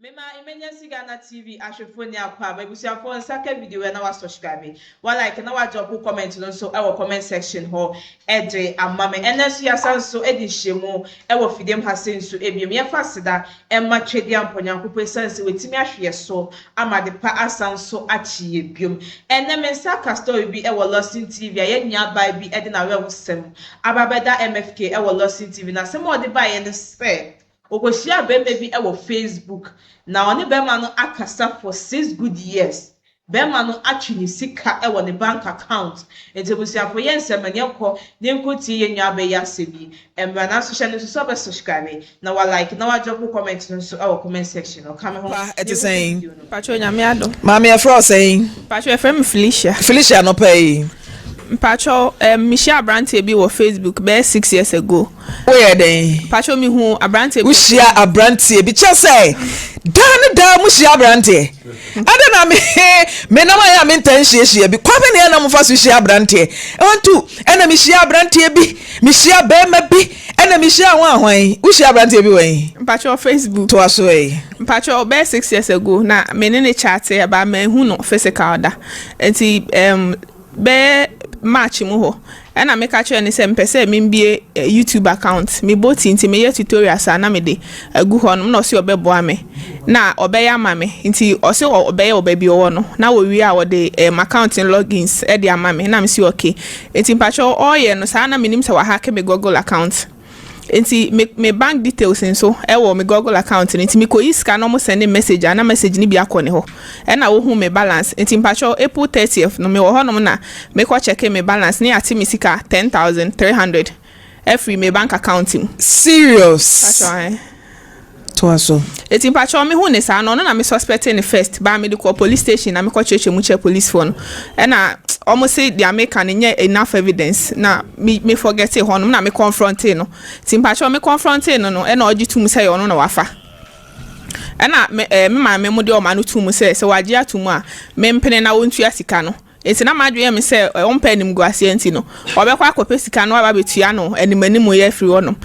Mema emergency Ghana TV ashwefonia kwa babusiafo nsaka video na wa subscribe. Wa like na wa drop comment no so e wo comment section ho edre amame. Enesu yasanso edihwemu e wo fidem hasenso ebiem ye fasida e ma twedi amponyankopɔ sanse wetimi ahwe so amade pa asanso achiye biom. Ene mensaka story bi e wo Lawson TV ye nya bai bi e de na we wosem. Ababeda MFK e wo Lawson TV na sem odi ba ye ne se Okoshia beme bi e wo Facebook na oni bema no akasa for 6 good years bema no atwini sika e wo ne bank account entebusia for yensem anyekọ ne nkoti ye nwa be ya sebi emra na so hye ne so be subscribe na wa like na wa drop comment no so e wo comment section o come home it is saying pacho nyame ado mama afro saying pacho FM Felicia no pay Pacho, Michelle Abrante be on Facebook be 6 years ago. Where then? Pacho me who Abrante. Michelle Abrante be just say, Dan Michelle Abrante. I don't know me no my am intention she be kwame na na mo fa Michelle Abrante. I want to and Michelle Abrante be Michelle be ma be and Michelle wan hwan. Michelle Abrante be wan. Pacho Facebook. To aso e. Pacho be 6 years ago na me ne chat about me hu no physical da. Enti be match mu ho na me ka kire ne se mpese me mbie YouTube account me boti nti me ye tutorials na me de agu ho no na osi obeboa me na obeya ma me nti osi obeya obabi owo no na wo wi a wo de account logins e de ama me na me si okay nti mpacho oye no sa na me nim se wa hack me Google account nti me bank details nso e wo me Google account nti me ko iska no mo send message ana message ni bi akone ho e na wo hu me balance nti mpacho April 30th no me wo ho no na me ko check me balance ni ati me sika 10,300 every me bank account serious pacho Toaso. Eti mpacho me hu ne sa no na me suspect in the first ba me the police station na me ko cheche mu che police phone e na almost say the American nye enough evidence na me forget it hono na me confront no ti mpacho me confront no e na ogitum say ono na wafa e na me mo de o ma no tum say waje atum a me mpene na wontu asika no enti na madwe me say ompa nim go asienti no obekwa akopɛ sika no aba betua no animanimu ye free wono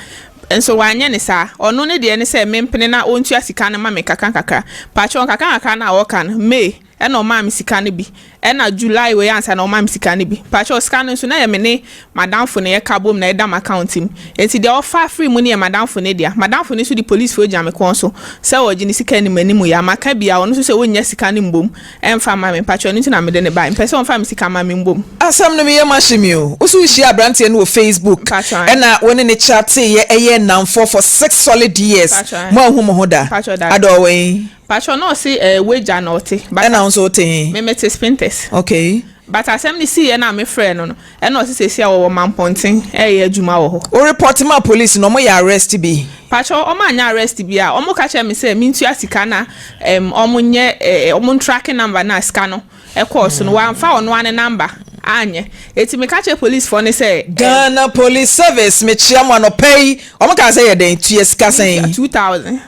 enso wanye ne sa ono ne de ne se mempene na ontu asika ne ma me kakaka pacho kakaka na wo kan May e na o ma me sika ne bi e na July we answer na o ma me sika ne bi pacho sika no so na ye me ne madam fo ne ye kabom na e dam account im enti de offer free money e madam fo ne dia madam fo ne so di police fo jam kon so se wo gi ne sika ni manimu ya maka bia ono so se wonya sika ne mbom emfa ma me pacho no na me de ne ba mpese on fa me sika ma me mbom asam no me ye mashimi o so wi share Abrante no Facebook e na woni ne chat ye nam for 6 solid years mo hu mo hoda adowwe pacho no see wager note but na so te me mete sprinters okay but asem ni see na me friend no e no see see wo mamponten ye adwuma wo ho o report ma police no mo ya arrest bi pacho o ma nya arrest bi a o mo ka che me say me ntu asika na o mo nye o mo tracking number na sika no e course no wa fa ono ane number anye eti me catch police for ne say Ghana Police Service me chiama no pay o mo ka say ye den tu sika sen 2000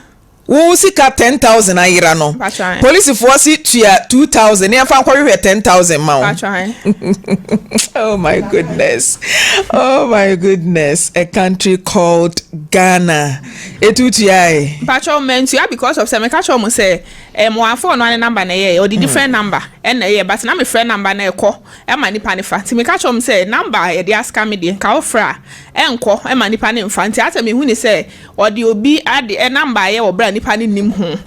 wo sika 10,000 ayira no police for si tua 2,000 e fa kwahwe 10,000 ma oh my goodness a country called Ghana etutuai pacho mentua because of say me catch mo say mo afọ no ane number na ye o di different number and na ye but na me friend number na ekọ e ma nipa ne fa ti me catch mo say number ye dey ask me dey ka ofra enko e ma nipa ne mfa nti ata me hu ni say o di obi ade e number ye wo bra nipa ne nim ho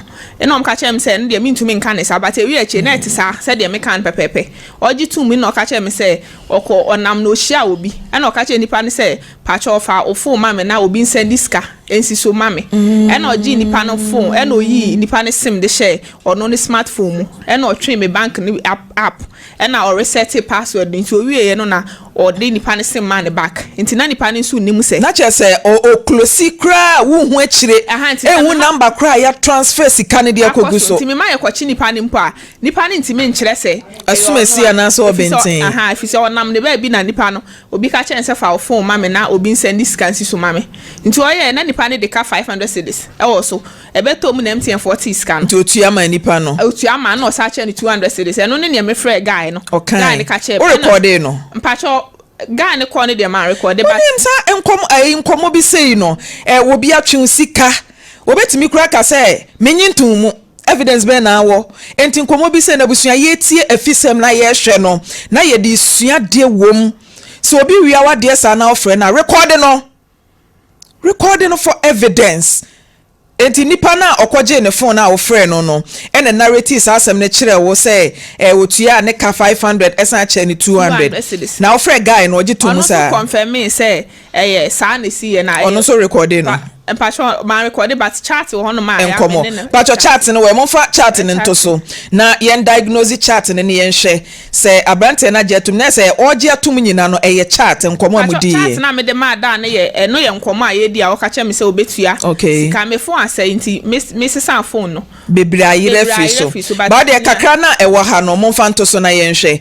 e no mka chem say ndie me ntumi nka ne sa but e wi eche na etisa say de me kan pepepe oji tumi no ka chem say okọ onam no hia obi e no ka chem nipa ne say pacho fa ofo ma me na obi send diska ensi so ma me e no oji nipa no phone e no yi nipa ne sim de share ono ne smartphone mu e no twe me bank ni app e na o reset password nti o wie ye no na o de nipa ne sim man back nti na nipa ne so nim say na che say o close kra wo hu akire e hu number kra ya transfer sika ne de akoguso nti me ma ye kwachi nipa ne mpo a nipa ne nti me nkyere say asumesi ana so obenten afise onam ne ba bi na nipa no obi ka che nse fa phone ma me na obi send scan si so ma me nti o ye na nipa ne de ka 500 cedis e wo so e beto mu na MTN 40 scan nti otua ma nipa no otua ma na o sa che ne 200 cedis e no ne me frɛ guy no guy ne ka che o record no mpacho guy ne call ne de ma record but enkom bi sei no wo bi atwe sika obetimi kura ka say menyi ntumu evidence be na wo enti nkomo bi se na busua ye tie Afisem na ye hwe no na ye di sua de wom so obi wi awade sa na ofre na recording for evidence enti nipa na okoje ne phone na ofre no ene narrative asem ne kire wo say wotua ne ka 500 esa che ne 200 na ofre guy no oje to mu sa ono confirm me say sa na si ye na ono so recording no empatho man record but chat wo hono ma ya but your chat no we monfa chat ne nto so na yen diagnose chat ne yen hwe say abrante na jetum na say oje atum nyina no chat nkomo amudi chat na me de ma da na ye no ye nkomo a ye di a wo ka che me say obetua sika me phone asay nti me sesa phone no bebre ayire fi so but de kakra na ewo ha no monfa nto so na yen hwe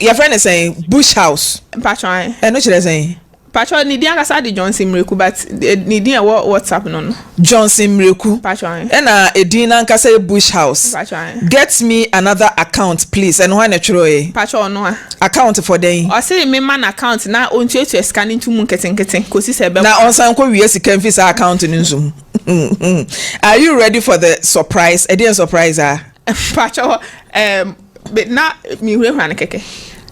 your friend is saying bush house empatho no chire saying Pacho ni dia kasa di Johnson Mreku but ni dia WhatsApp no Johnson Mreku Pacho na edin na kasa bush house Pacho get me another account please and why na chiro Pacho no account for them o say me man account na ontu etu scan into mu nketenkete kosi se be na onsan ko wi sika mfisa account ni nzum are you ready for the surprise edian surprise Pacho but na mi hwe hwan keke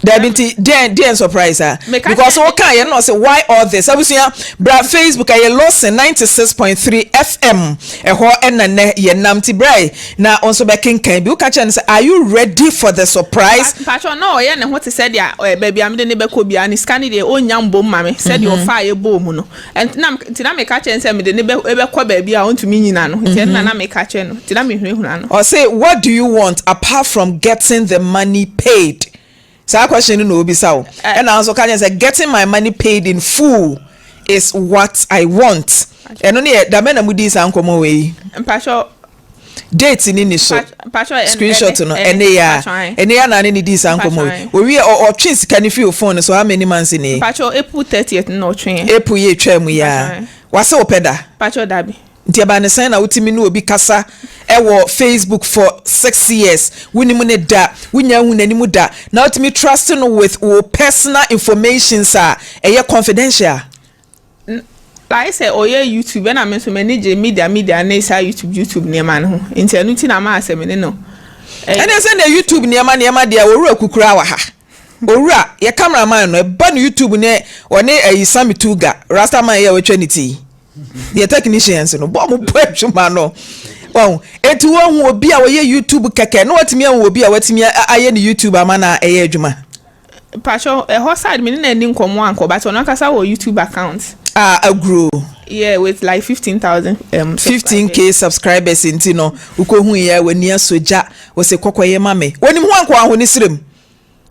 there binti den surprise because what can you know say why all this abusia bra Facebook ay Lawson 96.3 FM ho enane ye namti brai na onso be kenkan bi u ka chen say are you ready for the surprise Pacho no ye ne ho te said ya baby am de ne be ko bia ni scan de onya mbom mame said you fa ye bom no and na me ka chen say me de ne be ko baby a ontumi nyina no nti na me ka chen no ti na me hwe huna no or say what do you want apart from getting the money paid. So that question no be so. And I also can say getting my money paid in full is what I want. And only that man amudi is ankomo way. Pacho date ni so. Pacho screenshot no. Ene ya na ni dis ankomo. We or twins can if your phone so how many months in Pacho April 30th no twin. April ye twam ya. Wase opeda. Pacho dabi. Nti aba ne san na wotimi no obi kasa ewo Facebook for 6 years wunimu ne da wunya hu nanimu da na wotimi trusting with personal information sa eye confidential like say oye YouTube na me so manage media na say YouTube ne ma no nti anu ti na ma asem ne no ene say na YouTube ne ma de owura kukura wa ha owura ye cameraman no ba no YouTube ne one ayisami tuga rastaman ye wetwaniti the technicians no bo mo pwetuma no wow eti wo hu obi a wo ye YouTube keke no watimi an obi a watimi aye ni YouTube ama na eye adwuma Pacho ho side me na ni nkomo anko but on kasa wo YouTube account grow yeah with like 15,000 15k subscribers inti no ukohu ya wani asoja wo se kokoye mame woni ho anko aho ni sirem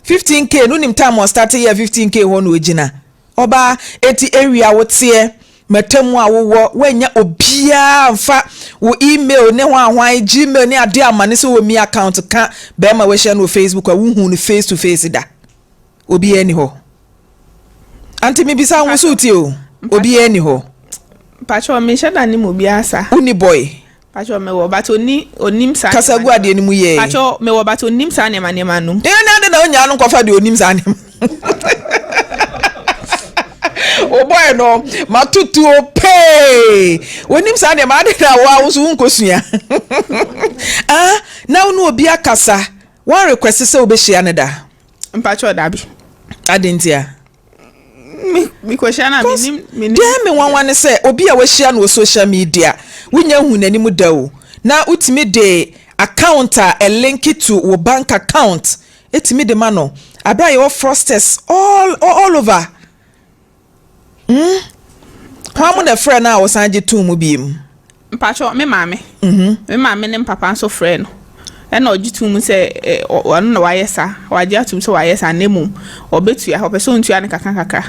15k no nim time on start year 15k ho no ogina oba eti area wotie metamu a wo wanya obia mfa wo email ne ho ahwan Gmail ne ade amane se wo mi account ka be ma we share no Facebook a wo hu no face to face da obi ani ho anti mi bisa wo so ti o obi ani ho Pacho me shada ni mo bia sa uni boy Pacho me wo but onim sa kasagu ade ni mu ye Pacho me wo but onim sa ne ma num e na onya no kofa de onim sa ne oh boy no matutu pay wonim sa de ma de na wa wo so nkosua na unu obi akasa one request say obehia ne da Pacho dabi adentia mi question na mi dem me wanwan say obi a wahia no social media wunya hu nanimu da o na utimi de account a link to wo bank account etimi de ma no abia your frosters all over how mu na friend na was anje tu mu biem Pacho me mame me mame ne papa so friend no ena ojitu mu se wanu na wayesa waje atum so wayesa nemu obetu ya opeso ntua ne kaka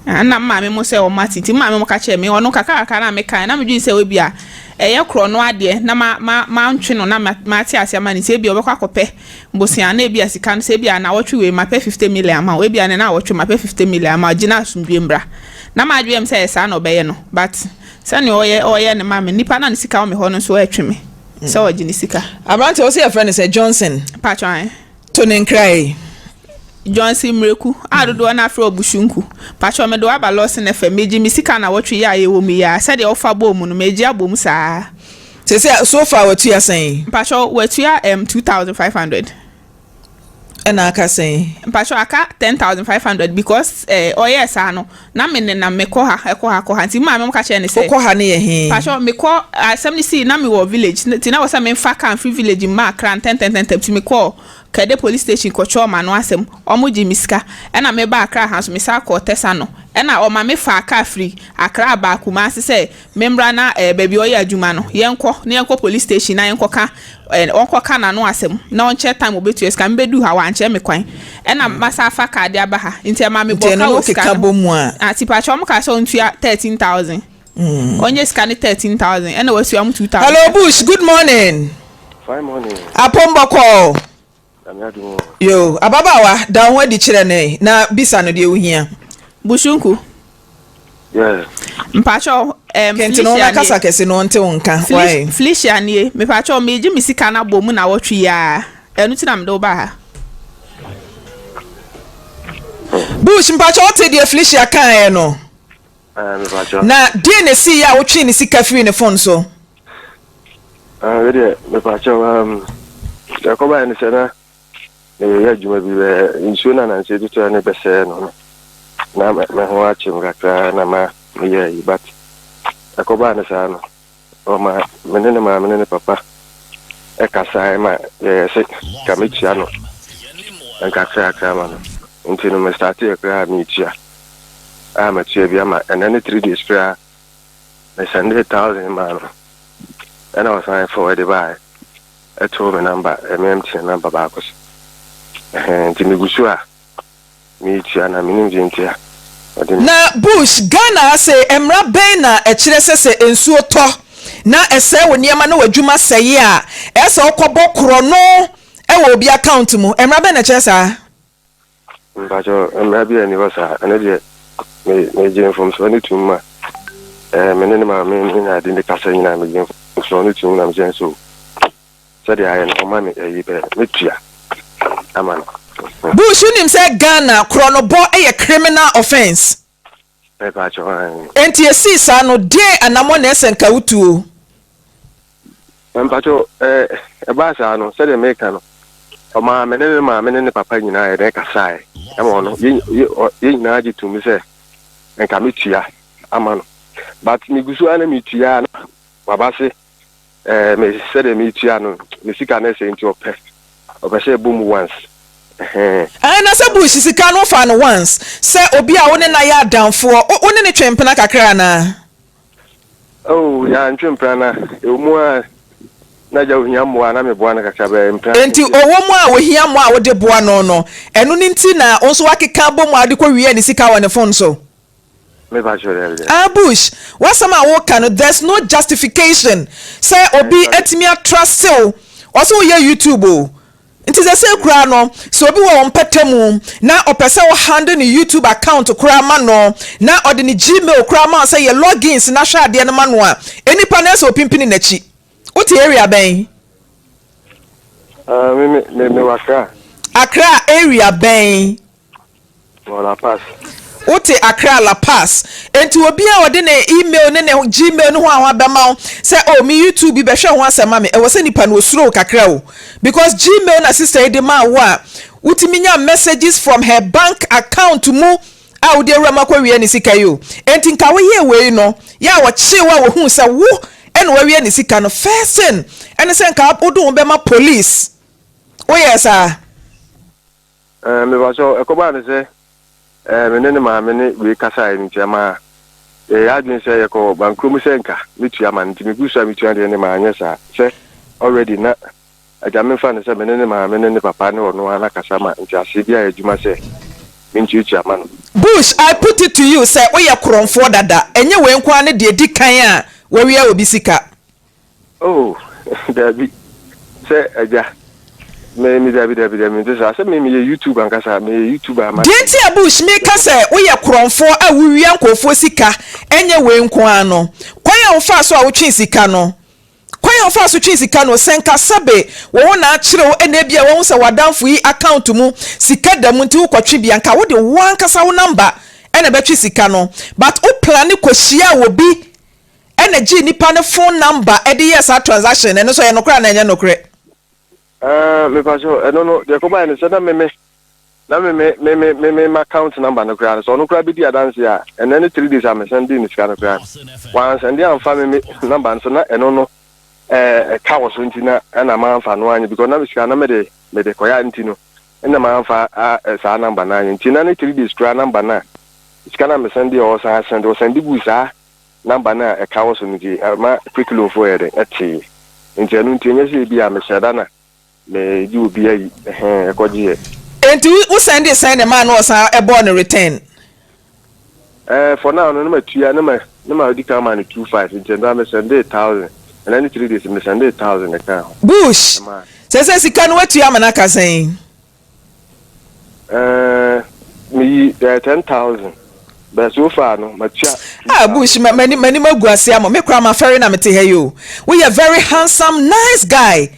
ana mame mo se o matiti mame mo ka che me onu kaka na me kan na me dwi se obi a eye kro no ade na ma ntwe no na ma ti ase ma ni se bi obekwa kope mbosia na ebi asika no se bi a na wotwe we ma pe 50 million ma we bi a na wotwe ma pe 50 million ma gina asumdwe mbra na ma adwe em se esa na obeye no but sani oye ne mame nipa na ne sika o me ho no so etwe me so o gini sika abrante o se your friend say Johnson Pacho to nenkrai Johnson Mreku adodo na afro obushunku Pacho me do Lawson FM meji mi sika na wotwe ya ye wo mi ya said e ofa bom no meji abom saa say so far what you are saying mpacho what you 2500 and aka saying mpacho aka 10500 because oh yes ano na me na me ko ha nti ma me ka che ne say ko ha ne ye he mpacho me ko asem ni see na me wo village ti na wo say me fa kan free village ma kran 10 ti me ko kede police station ko choma no asem omuji miska na me ba akra ha so me sa ko tesa no na o ma me fa aka free akra ba kuma se say membra na baby oya adwuma no yenko police station na yenko ka onko ka na no asem na onche time obetu eska mbedu ha wanche me kwan na masa fa ka de aba ha nti ma me bo ka o ska ati pa chom ka so ntua 13000 onye ska ni 13000 na wasu am 2000. Hello Bush, good morning. Fine morning. Apombo call. Yo, ababawa da ho di kire ne na bisa no de ohia. Bushunku. Yeah. Mpacho kenti no na kasa kese no nte wonka. Why? Felicia nie, me pacho meji misika na bomu na wotwe ya. Enu ti na mdo ba ha. Bush mpacho ote de Felicia kan e no. Me pacho. Na die ne si ya wotwe ne sika free ne phone so. Me pacho Jacoba ni sana ya juma bi insuna na nse tutu na bese no. Na me ho achi ngaka na ma ye but Jacoba ni sana o ma menene papa e kasa ma se kamichi ano nkaka aka ma no nti no me start e kra mi tia ma tia bi ama and then 3 days pra me send 1000 ma no and I was trying for the buy I told me number MMT number back was Jimmy Bushua me tia na minim jintia na Bush Ghana say emra ben na e kire sese ensuo to na ese wo niema na wadwuma seye a ese okobo kro no e wo obi account mu emra ben na kire sa mbajo emra bi ani wasa ana de me jin from so ni tuma menene ma me na de kasa nyina me jin so ni tuma na me jin so said I am man e be metua aman Bush unim say Ghana kronobo e criminal offense e ba cho enti esi sa no de anamo na esenka wutuo mpacho e ba sa no said me ka no o ma menene papa nyina e de kasa e mo no ye nyina agi to me say enka metua aman but mi gusu ana metua na wabase me said me tia no me sika na say nti ope say boom once na say Bush sika no fa no once say obi a woni na ya danfo woni ne twempena kakra na oh ya twempena na emu a na ja ohia mo na me boa na kakra be mpena enti owo mu a ohia mo a wo de boa no enu ni nti na onso wakeka bom ade ko wie ne sika wa ne phone so me ba sure Bush what's some I can there's no justification say obi etimi trust you also your YouTube it is a say kura no so obi wo mpetemu na opese wo handle ni YouTube account kura ma no na ode ni Gmail kura ma say your logins na hwa ade no ma no a enipa na so pimpini na chi uti area ben me waka Accra area ben wala pass Ote Accra La Pass enti obi a wode ne email ne Gmail no ho abema say oh me YouTube be hwe ho asema me e wo se nipa no osuro kakra o because Gmail na sister e de ma wo a utiminya messages from her bank account mu a wo de rama kwa wie ne sika yo enti nka wo ye we no ya wo chi wo hu say wo ene wo wie ne sika no first thing ene se nka odo be ma police o yes me ba so ekoba ne say menene ma mene we kasa nti ama adwin say yeko bankrom senka mitua ma nti migusa mitua de ne ma anya sa say already na ajame fa ne say menene ma menene papa ne ono ana kasa ma nti ase bia adwuma say minchi ama no Bush I put it to you say we ye kronfo dada enye we nkwa ne de di kan a we wi obi sika oh dabi say aja me dabi me say me YouTube ankasa me YouTube ama Denti Bush me ka say we ye kronfo a we wi ankofo sika enye we nkwa no kwaya wo fa so a wo twen sika no kwaya wo fa so twen sika no senka sabe wo na akire wo ena bia wo se wadanfo yi account mu sika da mu nti wo kwatwe bia nka wo de wan kasa wo number ena betwe sika no but o plan ko hia wo bi energy nipa ne phone number e dey yes transaction eno so ye nokra na enye nokre me pacho I don't know the ko ba ni se na me my account number no kra so no kra bi di adanse a and then 3 days am send ni sika no kra once and am fa me number so na eno no ka wo so ntina na ma amfa no anyi because na me sika na me de koya ntino na ma amfa sa number na anyi ntina na 3 days kra number na sika na me send o sa send bu sa number na ka wo so nti ma quick loan for ere ati nti anu nti enye se bi a me shada na me di obi ayi ekoji e enti who send the man was a born return for now no ma tuya no ma di ka man 25 nti na me send 1,000 and then 3 days me send 1,000 e ka bush say sika no watuya manaka sen me 10,000 but so far no ma tia bush many maguase am me kra ma ferry na me te here we are very handsome nice guy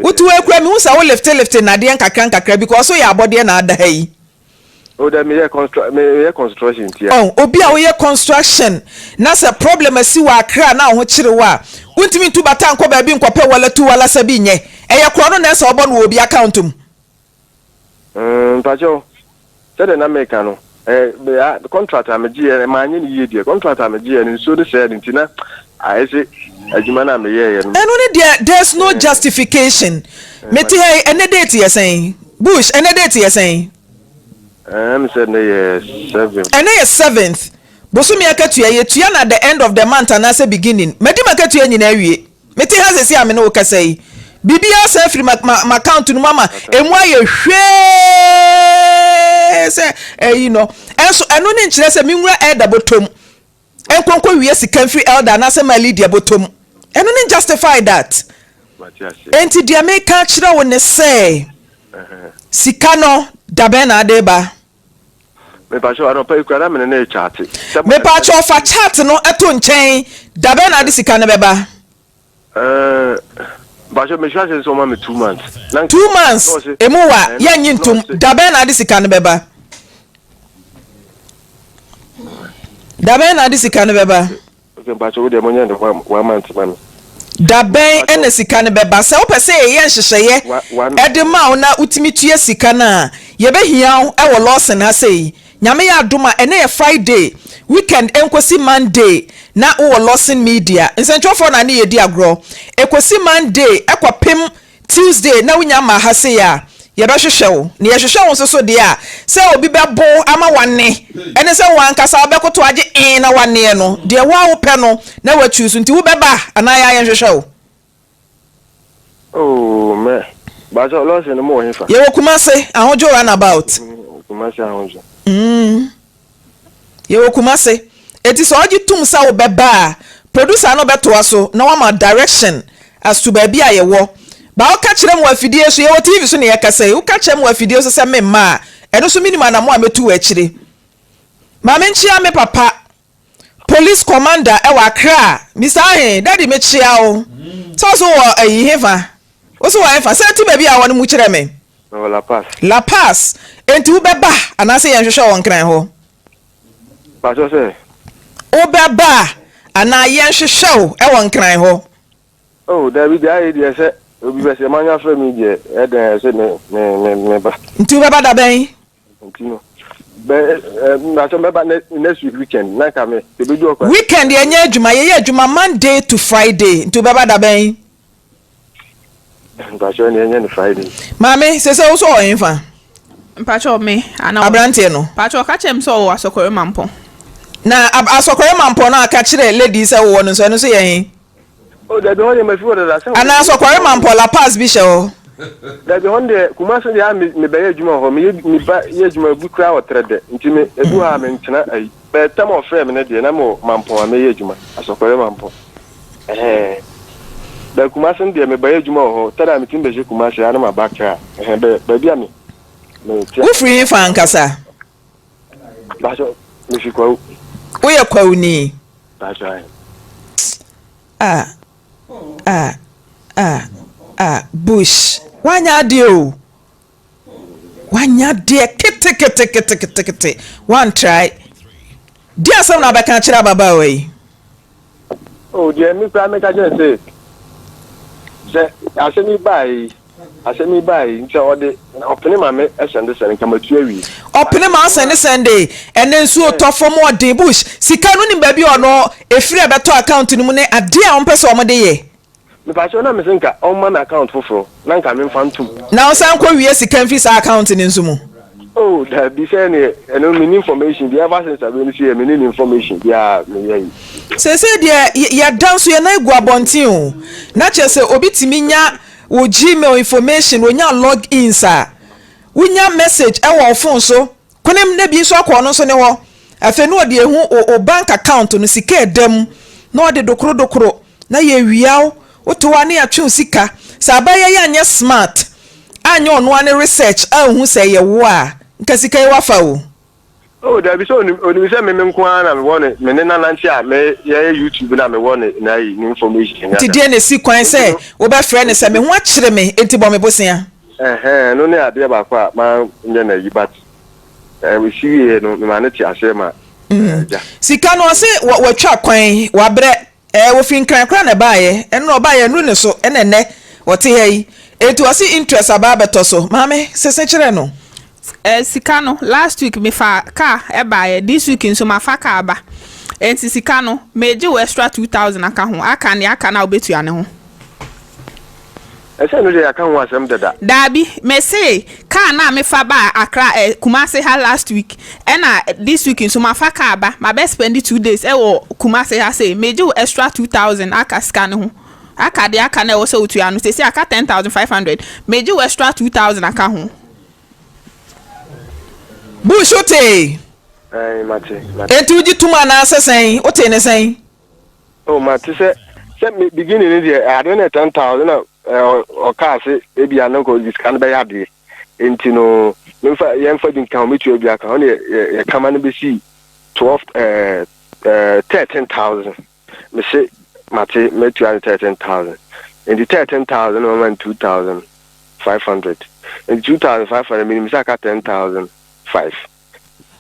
Utu ekura mi unsa wo lifte na de nkakra because so ya abode na ada yi. O da me construction tia. Oh, obi a wo ye construction na se problem asi wa akra na ho kire wa. Untimi tu bata nko ba bi nkope wala tu wala sabi nye. Eye kro no na se obo no obi account um. Pacho. Sede na meka no. The contractor me gie ma anye ni yedie. Contractor me gie ni so de said ntina. I say ajumana me ye no. And only there's no justification. Meti hey any date you saying? Bush any date you saying? Said no 7th. And 7th. Bosumi akatu ye tuya na the end of the month and as a beginning. Medi makatu ye nyina wie. Meti has say am no kasai. Bibia say free my account no mama. Emu aye hwe say you know. Enso eno ni nkyere say minwura elder botom. Enkonko wie sika free elder na say my leader botom. Eno ni justify that. Enti dia me ka kire wo ne say. Sika no dabe na adeba. Me pa so aropa ikura me na chat. Me pa cho fa chat no eto nchen dabe na de sika na beba. Ba so me charge so ma me 2 months. 2 months. Emuwa ya nyintum dabe na de sika na beba. Dabe na de sika na beba. Okay, ba so de mo nya de 1 month man. Daben ene sika ne beba se opese ye nhyehyeye edema na utimi tue sika na ye behia e wo Lawson ha sei nyame ya adoma ene ye Friday weekend enkosi Monday na wo Lawson media nsentwofo na ne ye di agro ekosi Monday ekopem Tuesday na wunya ma ha sei ya ye be hwehwew ne ye hwehwew so de a se obi bebo ama wane ene se wan kasa obekoto age na wane no de wa wo pe no na wa choose nti wo beba ana ya ye hwehwew oh me ba so Lawson no mo hifa ye wo Kumase ahojo run about Kumase ahojo ye wo Kumase eti so ogi tum sa wo beba producer no beto aso na wa ma direction as to baby a ye wo ba o ka kire mo afidie so ye wo TV so ne ye kasa o ka kire mo afidie so se me ma eno so minima na mo ametu akire ma me nchia me papa police commander e wa Accra Mr. Ahen daddy me chia o so wo ayi hefa o so wa hefa se ti baby a won mu kire me La Paz enti wo beba anase ye hwehwe won kran ho ba so se o beba ana ye hwehwe e won kran ho oh David ayi de se obi be se manya fra mi je e den se me ba nti wo beba da ben nti no be na so me ba next weekend na ka me be do okwa weekend ye nya adwuma ye adwuma Monday to Friday nti wo beba da ben ba so ne nya Friday mame se wo so o enfa mpacho me ana abrante no mpacho ka chem so wo asokore mampo na asokore mampo na aka kire lady se wo no so ye oh da be won me fi wo da se ana asokore mampo La Paz bi she o da be won de Kumase de me be adwuma ho me ba ye adwuma bu kra wo trede nti me edu ha me ntina ai be tam of frame ne de na mo mampo me ye adwuma asokore mampo da Kumase de me ba ye adwuma ho tada me tim be je Kumase ana ma bakra be bia me wo free fan kasa ba so me fi kwa wo ye kwa uni ba so Bush wanya de o wanya de kete one try dia sam na baka kira baba we Oh, dear, me make a just say I send me by into all the opening my mess and this and come to you. Opening my Sunday and then so tough for more day bush. See, can baby or no, a free better account in the money a dear on person one day. The passion I'm saying, on my account for none coming from two. Now, some queries can fix account in Zumu. Oh, that be saying and only information. The ever since I've been seeing many information. Yeah, say, dear, you're down so you're not guabontin. Not just a obitiminia or Gmail information when you log in, sir. When your message, our phone so, couldn't there be so corners on the wall? I feel no dear who or bank account on the sick them, nor the docro. Na ye wiao, what to one year choose sika, Sabaya yan smart. And you on one research, who say ye wa. Kasika wafao. Oh, there be so only say me kwan na me won me na nanti a me ye YouTube na me won na information. Ti die na si kwan say wo be frɛ ne say me ho akyere me enti bɔ me bosia. No ne ade ba kwa ma nye na yi but we see no me ma ne ti ase ma. Sika no se wo twa kwan wa brɛ wo fin kran kran na baaye ɛno baaye no ne so ɛnene wo te hɛ enti wo se interest aba beto so maame sese kyerɛ no. Sika no last week me fa car buy this week nso ma fa car ba enti sika no me je extra 2000 aka ho aka na obetu ane ho ese no je aka ho asem dada dabi me say car na me fa ba Accra Kumasi ha last week na this week nso ma fa car ba ma be spend 2 days wo Kumasi ha say me je extra 2000 aka scan ho aka de aka na wo se otu anu say aka 10500 me je extra 2000 aka ho Bushote. Mate. Enti uji tuma na asesen, ote ne sen. Oh, mate say me beginning in there, I don't know 10,000 or car say ebi anko this can be ade. Enti no, me fa yen fa din kan me tu ebi aka, on e kama no be see 13,000. Me say mate me tu 13,000. Enti 13,000 no 2,500. And 2,500 me say aka 10,005.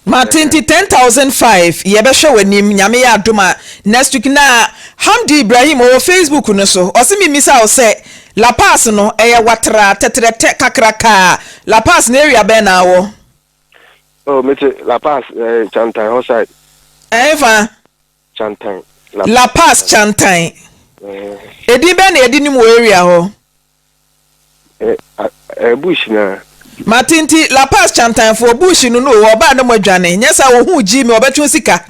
Martin 10,005 ye be hwe wanim nyame ya adoma next week na Hamdi Ibrahim o Facebook no so o se mi misa o se La Paz no eye watra tetrete kakraka La Paz na area be na wo oh me La Paz Chantan outside Eva Chantan La Paz Chantan edi be na edi ni mo area ho bush na Martin La Paz Chantan for bush no oba na modwane nyesa wo hu ji me obetun sika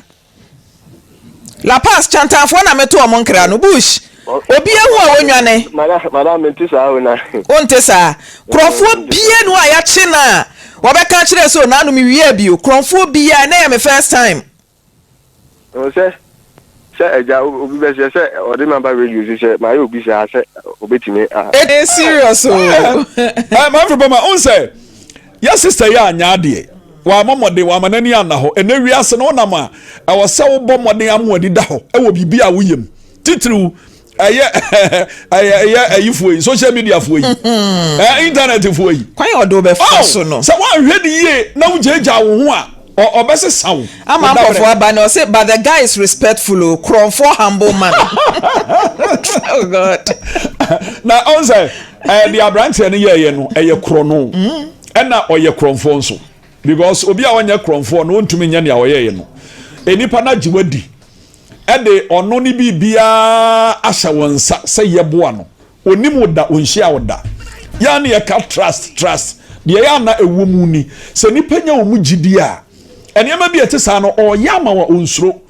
La Paz Chantan for na meto omo nkra no bush obi ehu a wonwane madam ntisa ho na ontesa krofo bie no aya che na wobeka kire so na anu mi wie bio krofo bie na me first time o se eja obi be se odi ma ba radio se ma yo obi se ase obetimi it is serious o my friend on say your sister ya anya de wa mamode wa manani ana ho ena wiase no na ma e wo se wo bomode amodi da ho e wo bibia wo yem titru ayi social media fuyi internet fuyi kwan odo be faso no so wa hwedi ye na wo jeja wo ho a obese sawo ama nkofo aba na say but the guy is respectful for humble man oh god na on say the abrante ne ye no eye kro no na oye kromfo nso because obi a wanya kromfo no ntumi nya ne awoye no enipa na jiwadi de ono ni bibia asha wonsa se yeboa no onimu da onhia woda ya ne ye ka trust de ya na ewumu ni se nipa nya omu gidi a enema bi etesa no oyama wa onsuro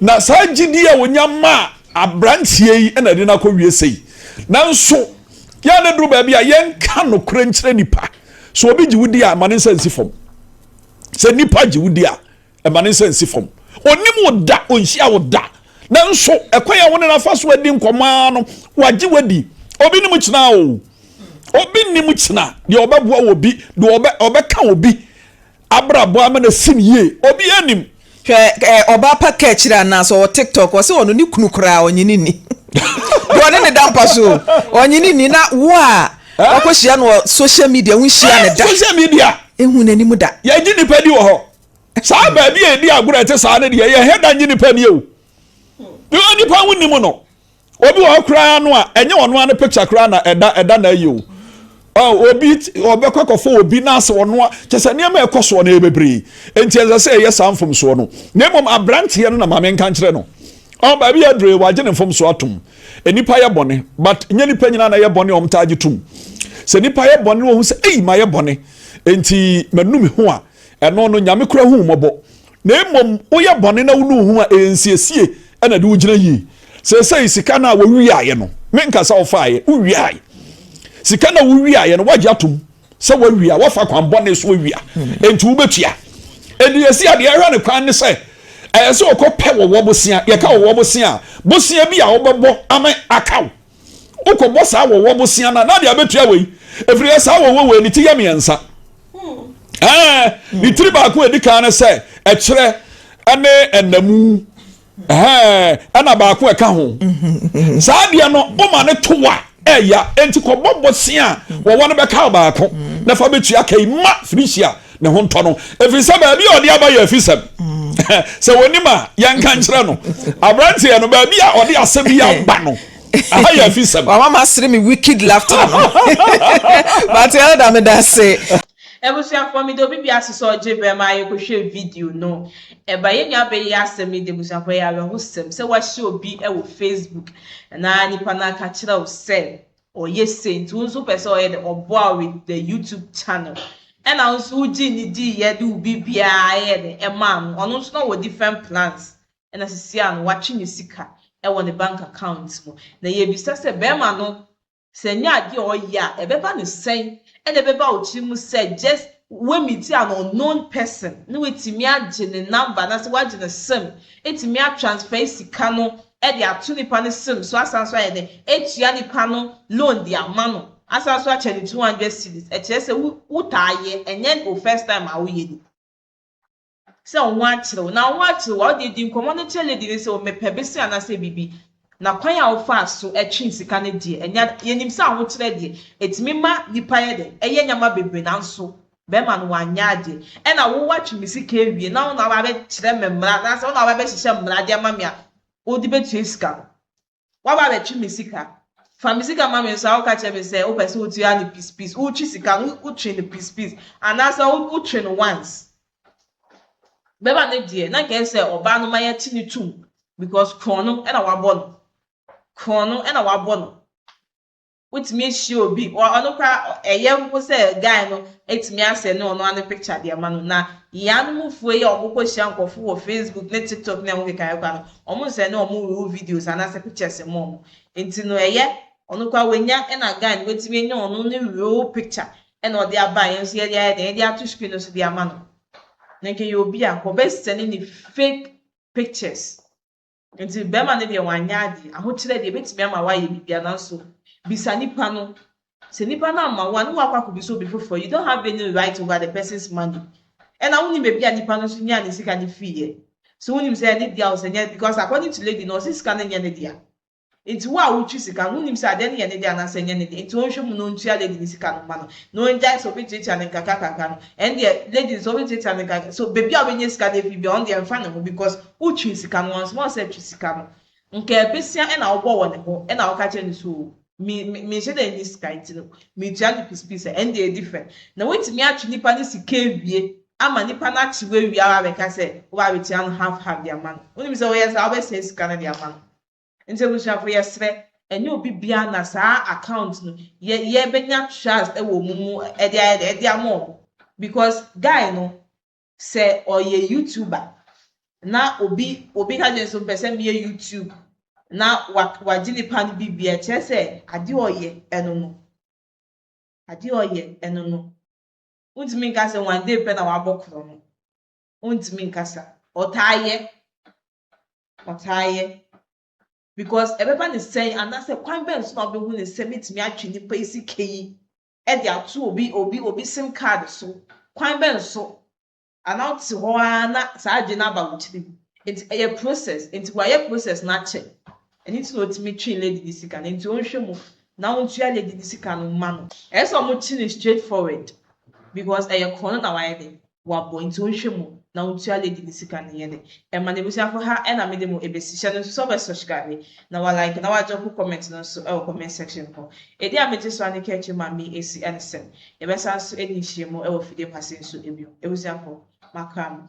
na sa gidi a wonyama abrantie yi na de na kɔ wie sei nanso ya ne duru ba bia yen ka no kura nkyere nipa so obi giwudi a mane nsansi fom se nipa giwudi a mane nsansi fom onimu da onhia woda nanso ekoya woni na fa so adi nkoma no wagi wadi obi nimu kyina o obi nimu kyina de obeboa obi de obeka obi abrabo amana sinye obi anim oba package kira na so TikTok o se onu ni kunu kura onyini ni do ne dampa so onyini ni na wa akohia no social media hu hia ne da social media ehu nanimu da ya gi nipa di wo ho sa ba bi edi agura te sa ne de ye he da nyi nipa ni o nipa wonni mu no obi wa kra no a enye ono an picture kra na eda na ayi obi obekokofo obi na ase ono a chese ne ma ekoso no ebebre enti eze ye samfom so no nemom abrante no na ma men kan kire no ba bi adre wa je ne fom so atom enipa ye bone but nya nipa nyina na ye bone omtaaje tum se nipa ye bone wo hu se ma ye bone enti manum ho a eno no nyame kura hu mobo na emom wo ye bone na wo nu hu a ensiesie na de wo gina yi se sika na wo wi aye no menka sa wo faaye wo wi aye sika na wo wi aye no wagye atom se wo wi a wo fa kwan bone so wo wi a enti wo betua edi esi ade ehwe ne kwan ne se se okopɛ wo bosia ye ka wo bosia bi a wo bɛbɔ ame akaw okobɔ sa wo bosia na de abetua wei efiri sa wo ni ti ya miensa ni tiri ba ko edika ne sɛ ɛkyerɛ ane enamu ana ba ko ɛka ho saa de no o ma ne towa ɛya enti kɔbɔ bosia wo no bɛka ba ko na fa betua kai ma frisia ne ho ntɔ no efiri sɛ ba bi ɔde aba yɛ Afisem se wonima yanka nkyerɛ no abrante no ba bi a ɔde asɛm ya ba no aha ya Afisem mama sere me wicked laughter no but ya da me da say ebusia for me do bi aseso oje be ma ye ko hwe video no e ba ye nya be ya asɛm de busia for ya ho sem se wa hye obi e wo Facebook na nipa na ka kyerɛ wo se o yes say ntu nso pese o ye de oboa with the YouTube channel and also uji ni di ye do bibia ye de e man ono nso na wo different plans and asisi an wachi ni sika e wo ne bank account mo na ye bisa se be ma no se nya ade o ya e be ba ne sen e de be ba o chi mu se just when me ti an unknown person no wetimi age ne number na se waje ne sim etimi a transfer sika no e de ato nipa ne sim so asanso ye de etua nipa no loan di amano asa so actually 200 cedis e kire se wutaye enye o first time a wo yedi se onwa akire na onwa akire wo de di nkomo no chele di se o mepebesi anase bibi na kwan a wo fa so etwi sika ne die enya yenim se aho kire die etimi ma nipa ye de eye nyama bebre na nso be ma no wanya ade e na wo watwi misika ewie na wo na ba be kire memra na se wo na ba be hihye memra de ma me a wo di betu sika wa ba be twi misika Famisiga mama so how catch me say o person utu ya ni piece uchi sika uchi ni piece and as uchi no once beba ne die na ke say oba no maye tini tum because krono e na wabɔ no witimi hye obi ono kwa eye mpo say guy no etimi ase no ono an picture de ama no na ya no mufuo ye obokɔ hye ankɔfo wo Facebook ne TikTok ne mo keka kwa no omo say no omo videos and as pictures mo enti no eye ono kwa wenya na guy no wetimi enya ono ne real picture na ode aba yen so ye de ato screen no so de ama no na ke yo bi a ko be send ni fake pictures enti be ma ne de wanya ade aho kire de betimi ama wa ye bibia na so bisa nipa no se nipa na ama wa no akwa ko biso before you don't have any right over the person's money and I won't be a nipa no so nya ni sika ni fee so when you say any dia o say because according to lady no sika na nya ne dia enti wa uchi sika wonim say ade ne dia na say nya ne dia enti onhwe mu no ntua lady ni sika no ma no no enja so be teacher ne kaka no and the ladies so be teacher ne kaka so baby a benye sika de fi bi on dey mfa ne ho because uchi sika no once more say uchi sika no nke besia e na obo wo ne ho e na wo ka che ni so me she dey ni sika enti no me tua ni piece and they different na wetimi atwe nipa ni sika wie ama nipa na chiwe wi ara be ka say wo ba betia no half their man wonim say wo yes a wo say sika na their man enti wo sha for yesre enye obi bia na saa account no ye benya trust e wo mumu e de amo because guy no say oye YouTuber na obi ka je so person me YouTube na waji nipa no bibia che say ade oye eno no untimi nka say one day pe na wabokro no untimi nka sa otaye because everybody is saying and that's a kwan ben so na be hu ne say metimi atwe nipa isi kei e de ato obi sim card so kwan ben so and out ho na sa age na ba wuchiri it's a process into why process na che and it's not me train lady this can into onhwe mu na ontua lady this can ma no e so mo chi straightforward because e ye kono na why dey wa boy into onhwe mu na wotua lady ne sika ne yene ɛma ne busuafo ha ɛna mede mu ebesi hyɛ no so subscribe na wa like na wa drop comment no so ɛwɔ comment section hɔ edi a mete so ane kɛkye ma me esi ɛne sɛm yɛbɛsa so ɛni hyia mu ɛwɔ fidie pase nso ebio ebusuafo makam